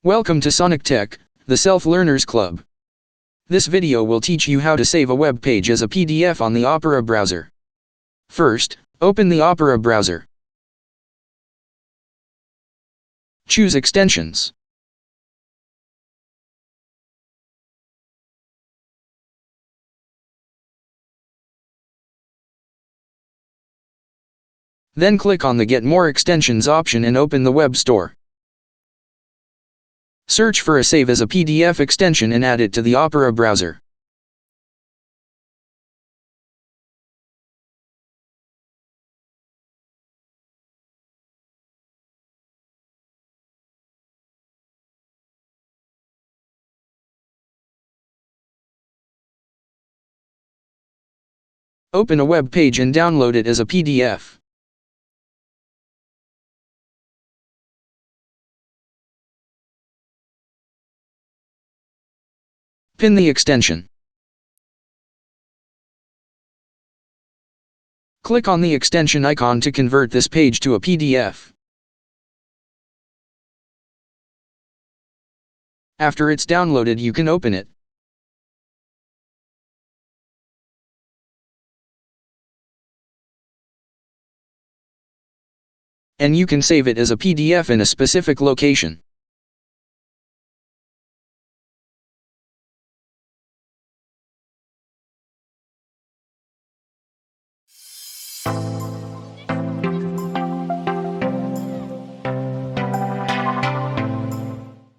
Welcome to Sonic Tech, the Self-Learners Club. This video will teach you how to save a web page as a PDF on the Opera browser. First, open the Opera browser. Choose Extensions. Then click on the Get More Extensions option and open the web store. Search for a Save as a PDF extension and add it to the Opera browser. Open a web page and download it as a PDF. Pin the extension. Click on the extension icon to convert this page to a PDF. After it's downloaded, you can open it. And you can save it as a PDF in a specific location.